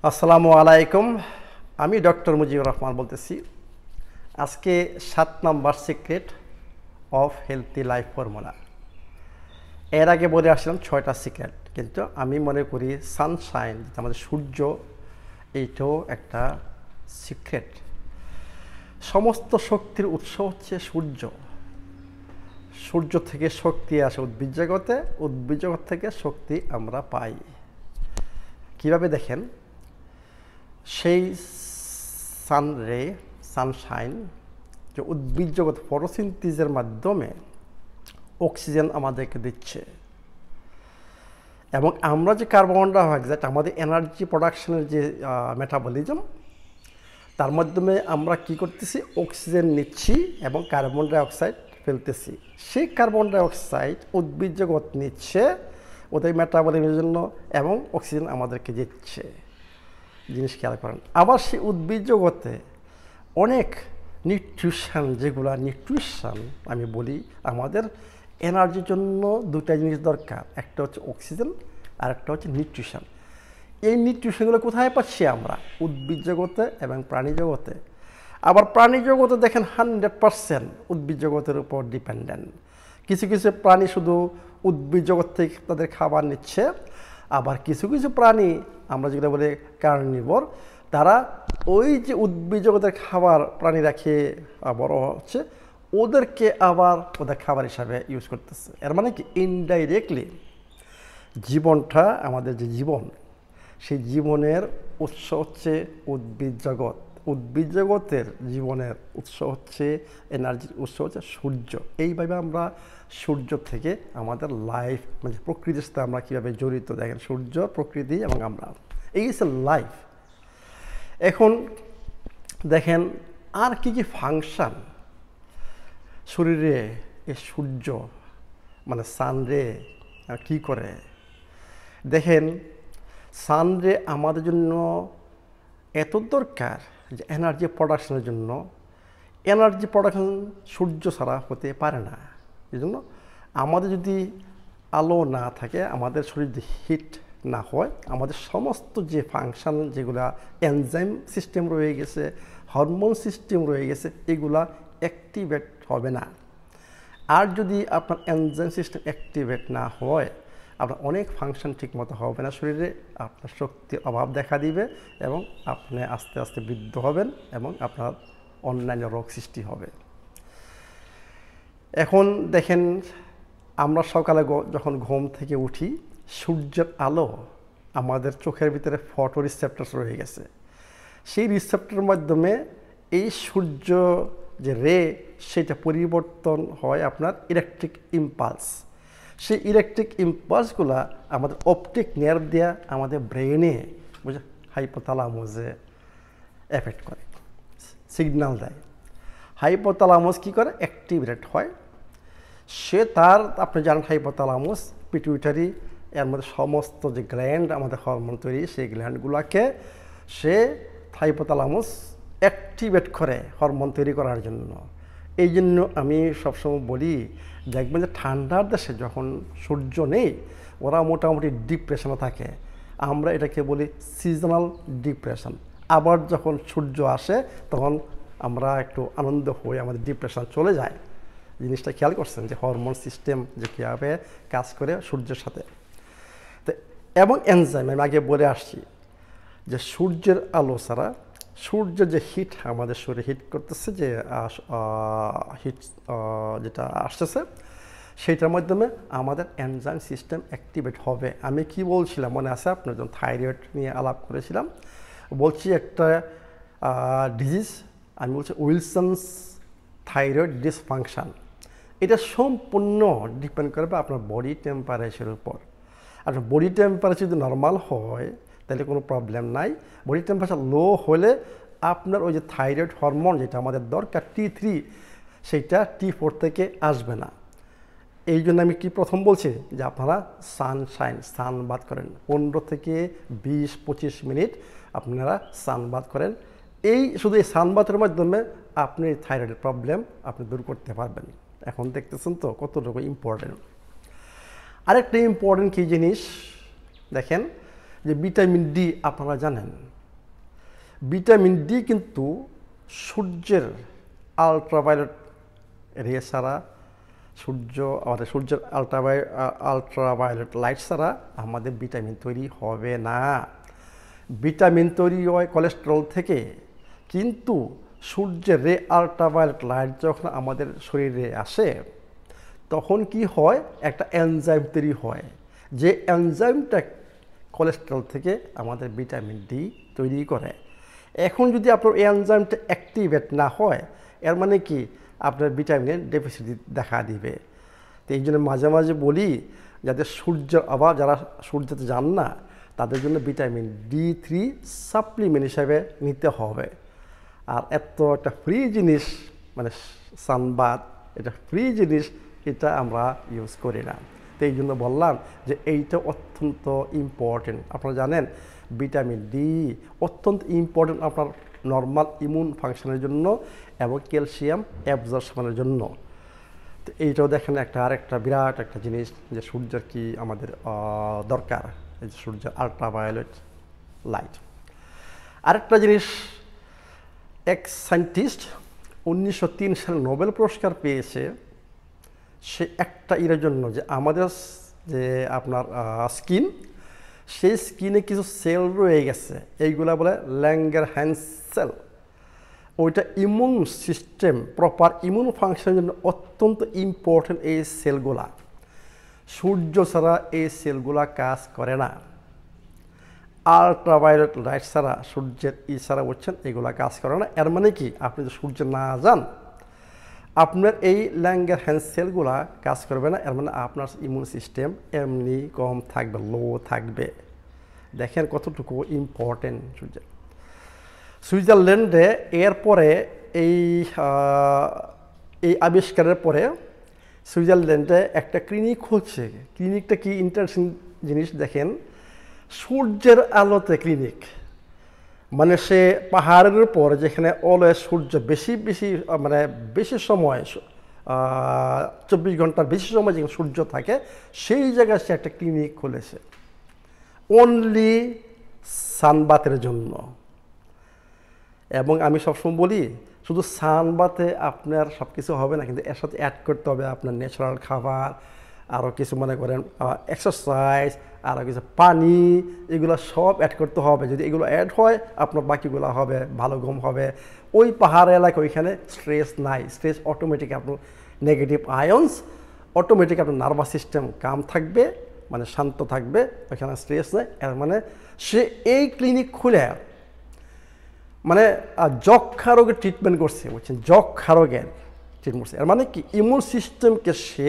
আসসালামু আলাইকুম। আমি ডক্টর মুজিবুর রহমান বলতেছি। আজকে 7 number secret of healthy life formula. এর আগে বলে আসলাম 6টা সিক্রেট, কিন্তু আমি মনে করি সানশাইন, আমাদের সূর্য, এইটাও একটা সিক্রেট। সমস্ত শক্তির উৎস হচ্ছে সূর্য। সূর্য থেকে শক্তি আসে উদ্ভিদ জগতে, উদ্ভিদ জগৎ থেকে শক্তি আমরা পাই। কিভাবে দেখেন, সেই সানরে, সানশাইন, যে উদ্ভিদ জগৎ ফটোসিনথেসিসের মাধ্যমে অক্সিজেন আমাদেরকে দিচ্ছে, এবং আমরা যে কার্বন ডাইঅক্সাইড, আমাদের এনার্জি প্রোডাকশনের যে মেটাবলিজম, তার মাধ্যমে আমরা কি করতেছি, অক্সিজেন নিচ্ছি এবং কার্বন ডাইঅক্সাইড ফেলতেছি। সেই কার্বন ডাইঅক্সাইড উদ্ভিদ জগৎ নিচ্ছে ওদের মেটাবলিজমের জন্য এবং অক্সিজেন আমাদেরকে দিচ্ছে। জিনিস খেয়াল করেন। আবার সেই উদ্ভিদ জগতে অনেক নিউট্রিশন, যেগুলো নিউট্রিশন আমি বলি, আমাদের এনার্জির জন্য দুটা জিনিস দরকার, একটা হচ্ছে অক্সিজেন আর একটা হচ্ছে নিউট্রিশন। এই নিউট্রিশনগুলো কোথায় পাচ্ছি আমরা? উদ্ভিদ জগতে এবং প্রাণী জগতে। আবার প্রাণী জগতে দেখেন 100% উদ্ভিদ জগতের উপর ডিপেন্ডেন্ট। কিছু কিছু প্রাণী শুধু উদ্ভিদ জগৎ থেকে তাদের খাবার নিচ্ছে, আবার কিছু কিছু প্রাণী আমরা যেগুলো বলি কার্নিভোর, তারা ওই যে উদ্ভিদ জগতের খাবার প্রাণীরা খেয়ে বড় হচ্ছে, ওদেরকে আবার ওদের খাবার হিসাবে ইউজ করতেছে। এর মানে কি, ইনডাইরেক্টলি জীবনটা, আমাদের যে জীবন, সেই জীবনের উৎস হচ্ছে উদ্ভিদ জগৎ। উদ্ভিদ জগতের জীবনের উৎস হচ্ছে, এনার্জির উৎস হচ্ছে সূর্য। এইভাবে আমরা সূর্য থেকে আমাদের লাইফ, মানে প্রকৃতির সাথে আমরা কীভাবে জড়িত, দেখেন সূর্য, প্রকৃতি এবং আমরা, এই হচ্ছে লাইফ। এখন দেখেন আর কি কি ফাংশন শরীরে এই সূর্য, মানে সানরে কি করে। দেখেন সানরে আমাদের জন্য এত দরকার যে এনার্জি প্রোডাকশনের জন্য। এনার্জি প্রোডাকশন সূর্য ছাড়া হতে পারে না। এই জন্য আমাদের যদি আলো না থাকে, আমাদের শরীর যদি হিট না হয়, আমাদের সমস্ত যে ফাংশন, যেগুলা এনজাইম সিস্টেম রয়ে গেছে, হরমোন সিস্টেম রয়ে গেছে, এগুলা অ্যাক্টিভেট হবে না। আর যদি আপনার এনজাইম সিস্টেম অ্যাক্টিভেট না হয়, আপনার অনেক ফাংশন ঠিকমতো হবে না শরীরে, আপনার শক্তির অভাব দেখা দিবে এবং আপনি আস্তে আস্তে বৃদ্ধ হবেন এবং আপনার অন্যান্য রোগ সৃষ্টি হবে। এখন দেখেন, আমরা সকালে যখন ঘুম থেকে উঠি, সূর্যের আলো আমাদের চোখের ভিতরে ফটো রিসেপ্টরস রয়ে গেছে। সেই রিসেপ্টরের মাধ্যমে এই সূর্য যে রে, সেটা পরিবর্তন হয় আপনার ইলেকট্রিক ইম্পালস। সেই ইলেকট্রিক ইম্পালসগুলো আমাদের অপটিক নার্ভ দিয়ে আমাদের ব্রেনে, বুঝে, হাইপোথ্যালামাসে এফেক্ট করে, সিগন্যাল দেয়। হাইপোথ্যালামাস কী করে? অ্যাক্টিভেট হয়। সে তার, আপনি জানেন হাইপোথ্যালামাস, পিটুইটারি, এর মধ্যে সমস্ত যে গ্ল্যান্ড আমাদের হরমোন তৈরি, সেই গ্ল্যান্ডগুলোকে সে হাইপোথ্যালামাস অ্যাক্টিভেট করে হরমোন তৈরি করার জন্য। এই জন্য আমি সবসময় বলি, দেখবেন যে ঠান্ডার দেশে যখন সূর্য নেই, ওরা মোটামুটি ডিপ্রেশনে থাকে। আমরা এটাকে বলি সিজনাল ডিপ্রেশন। আবার যখন সূর্য আসে, তখন আমরা একটু আনন্দ হয়ে আমাদের ডিপ্রেশন চলে যায়। জিনিসটা খেয়াল করছেন যে হরমোন সিস্টেম যে কীভাবে কাজ করে সূর্যের সাথে। তো এবং এনজাইম, আমি আগে বলে আসছি যে সূর্যের আলো ছাড়া, সূর্যের যে হিট আমাদের শরীরে হিট করতেছে, যে হিট যেটা আসতেছে, সেইটার মাধ্যমে আমাদের এনজাইম সিস্টেম অ্যাক্টিভেট হবে। আমি কি বলছিলাম মনে আছে আপনার? যখন থাইরয়েড নিয়ে আলাপ করেছিলাম, বলছি একটা ডিজিজ, আমি বলছি উইলসনস থাইরয়েড ডিসফাংশন। এটা সম্পূর্ণ ডিপেন্ড করবে আপনার বডি টেম্পারেচারের উপর। আপনার বডি টেম্পারেচার যদি নর্মাল হয়, তাহলে কোনো প্রবলেম নাই। বডি টেম্পারেচার লো হলে আপনার ওই যে থাইরয়েড হরমোন, যেটা আমাদের দরকার T3, সেইটা T4 থেকে আসবে না। এই জন্য আমি কি প্রথম বলছি যে আপনারা সানশাইন, সানবাদ করেন, 15 থেকে 20-25 মিনিট আপনারা সানবাদ করেন। এই শুধু এই সানবাদের মাধ্যমে আপনি থাইরয়েডের প্রবলেম আপনি দূর করতে পারবেন। এখন দেখতেছেন তো কতটুকু ইম্পর্টেন্ট। আরেকটা ইম্পর্টেন্ট কী জিনিস দেখেন, যে ভিটামিন ডি আপনারা জানেন ভিটামিন ডি কিন্তু সূর্যের আলট্রাভায়োলেট রে ছাড়া সূর্যের আলট্রাভায়োলেট লাইট ছাড়া আমাদের ভিটামিন তৈরি হবে না। ভিটামিন তৈরি হয় কোলেস্টেরল থেকে, কিন্তু সূর্যের রে আলট্রাভায়োলেট লাইট যখন আমাদের শরীরে আসে তখন কি হয়, একটা এনজাইম তৈরি হয়, যে এনজাইমটা কোলেস্টেরল থেকে আমাদের ভিটামিন ডি তৈরি করে। এখন যদি আপনার এই এনজাইমটা অ্যাক্টিভেট না হয়, এর মানে কি আপনার ভিটামিনের ডেফিসিট দেখা দিবে। তো এই জন্য মাঝে মাঝে বলি, যাদের সূর্যের অভাব, যারা সূর্যতে যান না, তাদের জন্য ভিটামিন D3 সাপ্লিমেন্ট হিসাবে নিতে হবে। আর এত একটা ফ্রি জিনিস মানে সানবাথ, এটা ফ্রি জিনিস, এটা আমরা ইউজ করি না। তো এই জন্য বললাম যে এইটা অত্যন্ত ইম্পর্টেন্ট। আপনারা জানেন ভিটামিন ডি অত্যন্ত ইম্পর্টেন্ট আপনার নর্মাল ইমিউন ফাংশনের জন্য এবং ক্যালসিয়াম অ্যাবজর্পশনের জন্য। তো এইটাও দেখেন আরেকটা বিরাট একটা জিনিস, যে সূর্যের কি আমাদের দরকার, এই যে সূর্যের আলট্রাভায়োলেট লাইট। আরেকটা জিনিস, এক সায়েন্টিস্ট 1903 সালে নোবেল পুরস্কার পেয়েছে, সে একটা এর জন্য যে আমাদের যে আপনার স্কিন, সেই স্কিনে কিছু সেল রয়ে গেছে, এইগুলা বলে ল্যাঙ্গারহ্যান্স সেল। ওইটা ইমিউন সিস্টেম, প্রপার ইমিউন ফাংশনের জন্য অত্যন্ত ইম্পর্টেন্ট এই সেলগুলা। সূর্য ছাড়া এই সেলগুলা কাজ করে না। আলট্রাভায়োলেট লাইট ছাড়া, সূর্যের ছাড়া বলছেন, এগুলা কাজ করে না। এর মানে কি, আপনি যদি সূর্যে না যান, আপনার এই ল্যাঙ্গারহ্যান্স সেলগুলা কাজ করবে না। এর মানে আপনার ইমিউন সিস্টেম এমনি কম থাকবে, লো থাকবে। দেখেন কতটুকু ইম্পর্টেন্ট সূর্য। সুইজারল্যান্ডে এরপরে এই আবিষ্কারের পরে সুইজারল্যান্ডে একটা ক্লিনিক হচ্ছে। ক্লিনিকটা কি ইন্টারেস্টিং জিনিস দেখেন, সূর্যের আলোতে ক্লিনিক। মানে সে পাহাড়ের উপর, যেখানে অলওয়েজ সূর্য বেশি সময় 24 ঘন্টার বেশি সময় যেখানে সূর্য থাকে, সেই জায়গায় সে একটা ক্লিনিক খুলেছে অনলি সানবাথের জন্য। এবং আমি সবসময় বলি, শুধু সানবাথে আপনার সব কিছু হবে না, কিন্তু এর সাথে অ্যাড করতে হবে আপনার ন্যাচারাল খাবার, আরও কিছু মনে করেন এক্সারসাইজ, আরও কিছু পানি, এগুলো সব অ্যাড করতে হবে। যদি এগুলো অ্যাড হয়, আপনার বাকিগুলো হবে, ভালো ঘুম হবে। ওই পাহাড় এলাকা, ওইখানে স্ট্রেস নাই। স্ট্রেস অটোমেটিক আপনার নেগেটিভ আয়ন্স, অটোমেটিক আপনার নার্ভাস সিস্টেম কাম থাকবে, মানে শান্ত থাকবে, ওইখানে স্ট্রেস নেই। এর মানে সে এই ক্লিনিক খুলে মানে যক্ষা রোগের ট্রিটমেন্ট করছে, বুঝছেন, যক্ষা রোগের ট্রিটমেন্ট করছে। এর মানে কি, ইমিউন সিস্টেমকে সে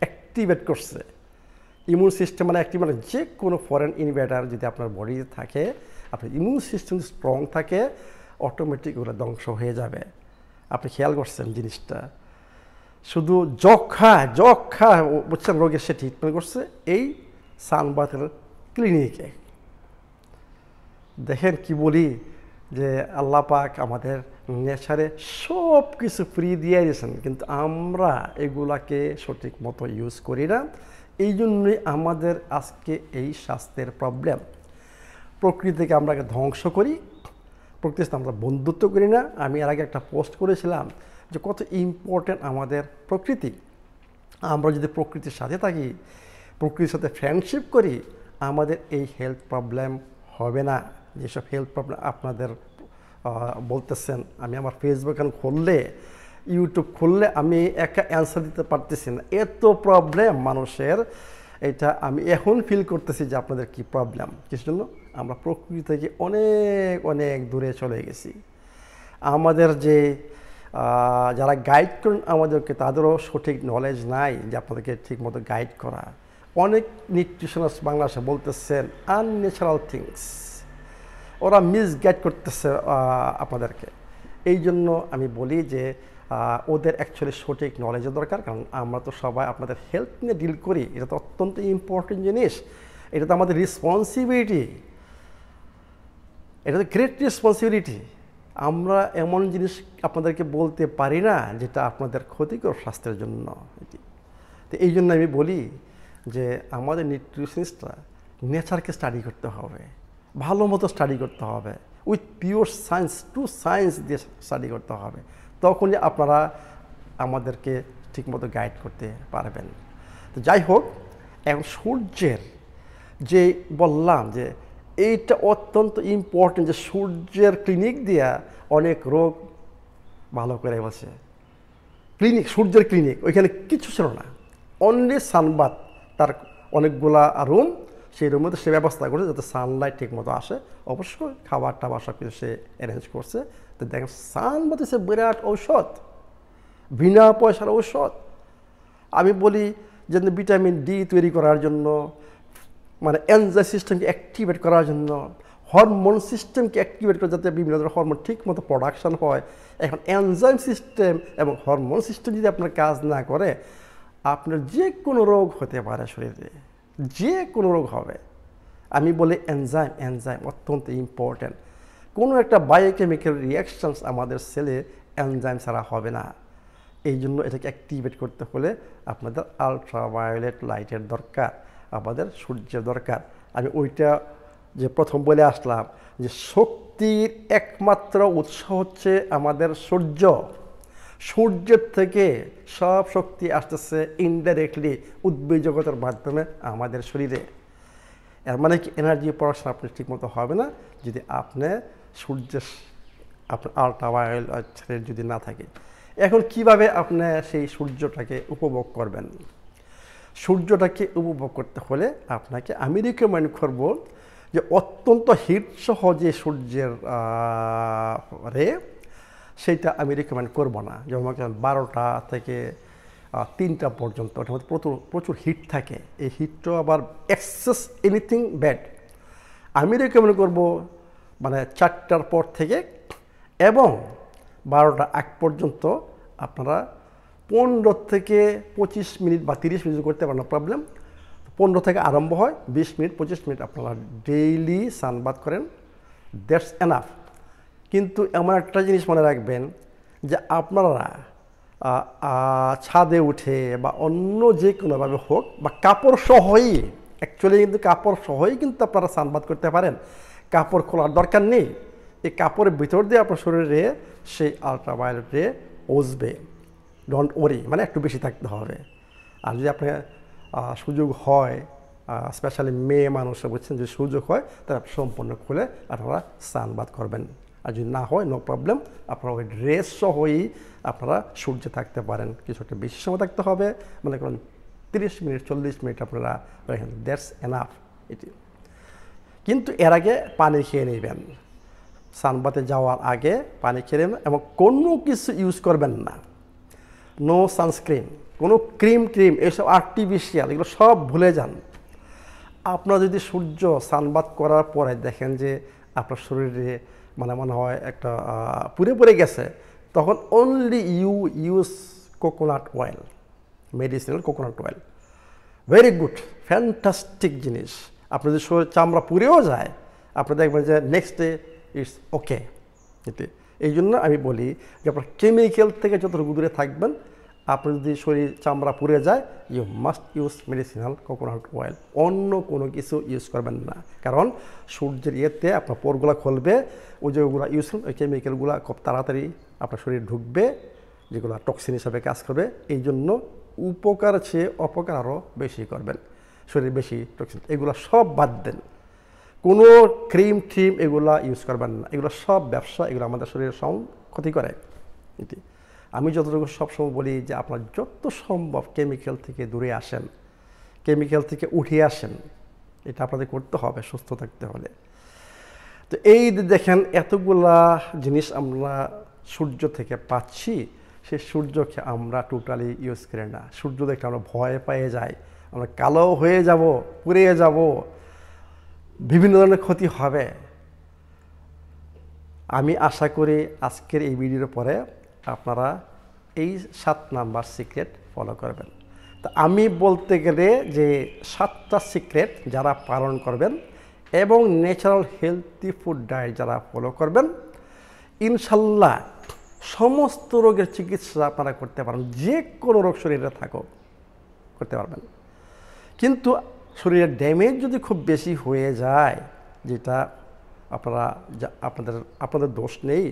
অ্যাক্টিভেট করছে। ইমিউন সিস্টেম মানে অ্যাক্টিভ, মানে যে কোনো ফরেন ইনভেডার যদি আপনার বডিতে থাকে, আপনার ইমিউন সিস্টেম স্ট্রং থাকে, অটোমেটিক ওগুলো ধ্বংস হয়ে যাবে। আপনি খেয়াল করছেন জিনিসটা। শুধু যক্ষা বুঝছেন রোগের সে ট্রিটমেন্ট করছে এই সানবাথের ক্লিনিকে। দেখেন কি বলি, যে আল্লাহ পাক আমাদের নেচারে সব কিছু ফ্রি দিয়ে দিয়েছেন, কিন্তু আমরা এগুলাকে সঠিক মতো ইউজ করি না। এই জন্যই আমাদের আজকে এই স্বাস্থ্যের প্রবলেম। প্রকৃতিকে আমরা ধ্বংস করি, প্রকৃতির সাথে আমরা বন্ধুত্ব করি না। আমি এর আগে একটা পোস্ট করেছিলাম যে কত ইম্পর্টেন্ট আমাদের প্রকৃতি। আমরা যদি প্রকৃতির সাথে থাকি, প্রকৃতির সাথে ফ্রেন্ডশিপ করি, আমাদের এই হেলথ প্রবলেম হবে না। যেসব হেলথ প্রবলেম আপনাদের বলতেছেন, আমি আমার ফেসবুক খুললে, ইউটিউব খুললে আমি একটা অ্যান্সার দিতে পারতেছি না, এত প্রবলেম মানুষের। এটা আমি এখন ফিল করতেছি যে আপনাদের কি প্রবলেম। কিসের জন্য? আমরা প্রকৃতি থেকে অনেক অনেক দূরে চলে গেছি। আমাদের যে যারা গাইড করেন আমাদেরকে, তাদেরও সঠিক নলেজ নাই যে আপনাদেরকে ঠিকমতো গাইড করা। অনেক নিউট্রিশনিস্ট বাংলাদেশে বলতেছেন আনন্যাচারাল থিংস, ওরা মিসগাইড করতেছে আপনাদেরকে। এই জন্য আমি বলি যে ওদের অ্যাকচুয়ালি সঠিক নলেজের দরকার। কারণ আমরা তো সবাই আপনাদের হেলথ নিয়ে ডিল করি, এটা তো অত্যন্ত ইম্পর্টেন্ট জিনিস, এটা তো আমাদের রেসপন্সিবিলিটি, এটা তো গ্রেট রেসপন্সিবিলিটি। আমরা এমন জিনিস আপনাদেরকে বলতে পারি না যেটা আপনাদের ক্ষতিকর স্বাস্থ্যের জন্য। তো এই জন্য আমি বলি যে আমাদের নিউট্রিশনিস্টরা নেচারকে স্টাডি করতে হবে, ভালো মতো স্টাডি করতে হবে, with pure science, to science দিয়ে স্টাডি করতে হবে। তখনই আপনারা আমাদেরকে ঠিকমতো গাইড করতে পারবেন। তো যাই হোক, এখন সূর্যের যে বললাম যে এইটা অত্যন্ত ইম্পর্টেন্ট, যে সূর্যের ক্লিনিক দিয়া অনেক রোগ ভালো করে বলছে। ক্লিনিক, সূর্যের ক্লিনিক, ওইখানে কিছু ছিল না, অনলি সানবাথ, তার অনেকগুলা রুম, সেই রুমের মধ্যে সে ব্যবস্থা করছে যাতে সানলাইট ঠিক মতো আসে। অবশ্যই খাবার টাবার সব কিছু সে অ্যারেঞ্জ করছে। তো দেখেন সানবাথ হচ্ছে বিরাট ঔষধ, বিনা পয়সার ঔষধ। আমি বলি যে ভিটামিন ডি তৈরি করার জন্য, মানে এনজাইম সিস্টেমকে অ্যাক্টিভেট করার জন্য, হরমোন সিস্টেমকে অ্যাক্টিভেট করে যাতে বিভিন্ন ধরনের হরমোন ঠিক মতো প্রোডাকশন হয়। এখন এনজাইম সিস্টেম এবং হরমোন সিস্টেম যদি আপনার কাজ না করে, আপনার যে কোনো রোগ হতে পারে শরীরে, যে কোনো রোগ হবে। আমি বলি এনজাইম অত্যন্ত ইম্পর্ট্যান্ট। কোনো একটা বায়োকেমিক্যাল রিয়াকশানস আমাদের সেলে এনজাইম ছাড়া হবে না। এই জন্য এটাকে অ্যাক্টিভেট করতে হলে আপনাদের আলট্রাভায়োলেট লাইটের দরকার, আমাদের সূর্যের দরকার। আমি ওইটা যে প্রথম বলে আসলাম যে শক্তির একমাত্র উৎস হচ্ছে আমাদের সূর্য। সূর্যের থেকে সব শক্তি আসতেছে ইনডাইরেক্টলি উদ্ভিদ জগতের মাধ্যমে আমাদের শরীরে। এর মানে কি এনার্জি প্রোডাকশন আপনার ঠিকমতো হবে না যদি আপনি সূর্যের আপনার আলট্রাভায়োলেট যদি না থাকে। এখন কিভাবে আপনি সেই সূর্যটাকে উপভোগ করবেন? সূর্যটাকে উপভোগ করতে হলে আপনাকে আমি রিকমেন্ড করব যে অত্যন্ত হিটসহ যে সূর্যের রে, সেইটা আমি রিকমেন্ড করব না। যেমন 12টা থেকে 3টা পর্যন্ত ওটার মধ্যে প্রচুর হিট থাকে। এই হিটটা আবার এক্সেস এনিথিং ব্যাড। আমি রেকমেন্ড করব মানে 4টার পর থেকে এবং 12টা আগ পর্যন্ত আপনারা 15 থেকে 25 মিনিট বা 30 মিনিট করতে পারেন, প্রবলেম। 15 থেকে আরম্ভ হয়, 20 মিনিট 25 মিনিট আপনারা ডেইলি সানবাথ করেন, দ্যাটস এনাফ। কিন্তু এমন একটা জিনিস মনে রাখবেন যে আপনারা ছাদে উঠে বা অন্য যে কোনোভাবে হোক বা কাপড় সহই, অ্যাকচুয়ালি কিন্তু কাপড় সহই কিন্তু আপনারা সানবাথ করতে পারেন। কাপড় খোলার দরকার নেই। এই কাপড়ের ভিতর দিয়ে আপনার শরীরে সেই আলট্রাভায়োলেট রে পৌঁছবে। ডোন্ট ওয়ারি, মানে একটু বেশি থাকতে হবে। আর যদি আপনার সুযোগ হয়, স্পেশালি মেয়ে মানুষরা বুঝছেন, যদি সুযোগ হয় তাহলে সম্পূর্ণ খুলে আপনারা সানবাথ করবেন। আর যদি না হয় নো প্রবলেম, আপনারা ওই ড্রেস সহই আপনারা সূর্যে থাকতে পারেন। কিছু একটা বেশি সময় থাকতে হবে, মনে করেন 30 মিনিট 40 মিনিট আপনারা রাখেন, দ্যাটস এনাফ। এটি কিন্তু এর আগে পানি খেয়ে নেবেন। সানবাথে যাওয়ার আগে পানি খেয়ে নেবেন এবং কোনো কিছু ইউজ করবেন না। নো সানস্ক্রিন, কোনো ক্রিম এসব আর্টিফিশিয়াল, এগুলো সব ভুলে যান। আপনারা যদি সূর্য সানবাথ করার পরে দেখেন যে আপনার শরীরে মানে মনে হয় একটা পুড়ে গেছে, তখন only use coconut oil, medicinal coconut oil, very good, fantastic জিনিস। আপনার যদি শরীর চামড়া পুড়েও যায়, আপনি দেখবেন যে নেক্সট ডে ইটস ওকে। এই জন্য আমি বলি যে আপনার কেমিক্যাল থেকে যতটুকু দূরে থাকবেন। আপনার যদি শরীর চামড়া পুড়ে যায়, you must use medicinal coconut oil, অন্য কোনো কিছু ইউজ করবেন না। কারণ সূর্যের ইয়েতে আপনার পোরগুলো খুলবে, ওই যেগুলো ইউজ করুন, ওই কেমিক্যালগুলো খুব তাড়াতাড়ি আপনার শরীর ঢুকবে, যেগুলো টক্সিন হিসাবে কাজ করবে। এই জন্য উপকার চেয়ে অপকার আরও বেশি করবেন, শরীর বেশি টক্সিন, এগুলো সব বাদ দেন। কোনো ক্রিম এগুলা ইউজ করবেন না, এগুলো সব ব্যবসা, এগুলো আমাদের শরীরের সব ক্ষতি করে। এটি আমি যতটুকু সবসময় বলি যে আপনার যত সম্ভব কেমিক্যাল থেকে দূরে আসেন, কেমিক্যাল থেকে উঠে আসেন, এটা আপনাদের করতে হবে সুস্থ থাকতে হলে। তো এই দেখেন এতগুলা জিনিস আমরা সূর্য থেকে পাচ্ছি, সেই সূর্যকে আমরা টোটালি ইউজ করি না। সূর্য দেখে আমরা ভয় পেয়ে যাই, আমরা কালো হয়ে যাব, পুড়ে যাব, বিভিন্ন ধরনের ক্ষতি হবে। আমি আশা করি আজকের এই ভিডিওর পরে আপনারা এই 7 নাম্বার সিক্রেট ফলো করবেন। তো আমি বলতে গেলে যে 7টা সিক্রেট যারা পালন করবেন এবং ন্যাচারাল হেলথি ফুড ডায়েট যারা ফলো করবেন, ইনশাল্লাহ সমস্ত রোগের চিকিৎসা আপনারা করতে পারেন। যে কোনো রোগ শরীরে থাকুক করতে পারবেন। কিন্তু শরীরের ড্যামেজ যদি খুব বেশি হয়ে যায়, যেটা আপনারা আপনাদের দোষ নেই,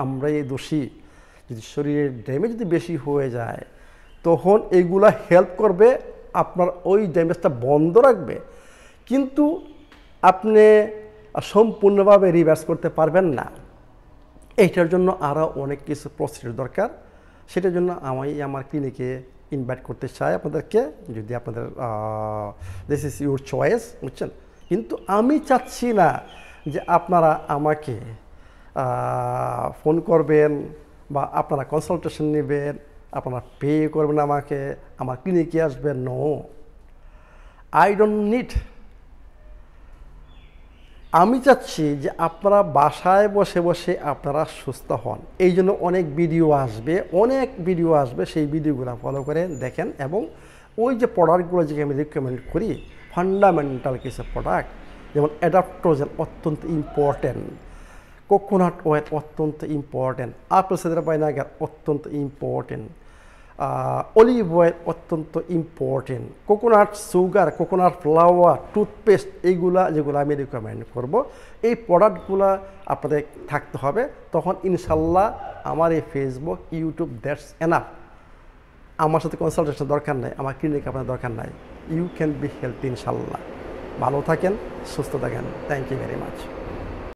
আমরা এই দোষী। যদি শরীরের ড্যামেজ যদি বেশি হয়ে যায় তখন এগুলা হেল্প করবে, আপনার ওই ড্যামেজটা বন্ধ রাখবে, কিন্তু আপনি সম্পূর্ণভাবে রিভার্স করতে পারবেন না। এইটার জন্য আরও অনেক কিছু প্রসিডিউর দরকার। সেটার জন্য আমি আমার ক্লিনিকে ইনভাইট করতে চাই আপনাদেরকে, যদি আপনাদের দিস ইজ ইউর চয়েস, বুঝছেন। কিন্তু আমি চাচ্ছি না যে আপনারা আমাকে ফোন করবেন বা আপনারা কনসালটেশন নেবেন, আপনারা পে করবেন আমাকে, আমার ক্লিনিকে আসবেন। No, I don't need. আমি চাচ্ছি যে আপনারা বাসায় বসে বসে আপনারা সুস্থ হন। এই জন্য অনেক ভিডিও আসবে, সেই ভিডিওগুলো ফলো করে দেখেন। এবং ওই যে প্রোডাক্টগুলো যে আমি রিকমেন্ড করি, ফান্ডামেন্টাল কিছু প্রোডাক্ট, যেমন অ্যাডাপ্টোজেন অত্যন্ত ইম্পর্টেন্ট, কোকোনাট অয়েল অত্যন্ত ইম্পর্টেন্ট, আপেল সাইডার ভিনেগার অত্যন্ত ইম্পর্টেন্ট, অলিভ অয়েল অত্যন্ত important, coconut sugar, coconut flower, toothpaste, এইগুলা যেগুলো আমি রিকমেন্ড করব, এই প্রোডাক্টগুলো আপনাদের থাকতে হবে। তখন ইনশাল্লাহ আমার এই ফেসবুক, ইউটিউব, দ্যাটস এনাফ। আমার সাথে কনসালটেশন দরকার নাই, আমার ক্লিনিক আপনার দরকার নাই। ইউ ক্যান বি হেলথি ইনশাল্লাহ। ভালো থাকেন, সুস্থ থাকেন। Thank you very much.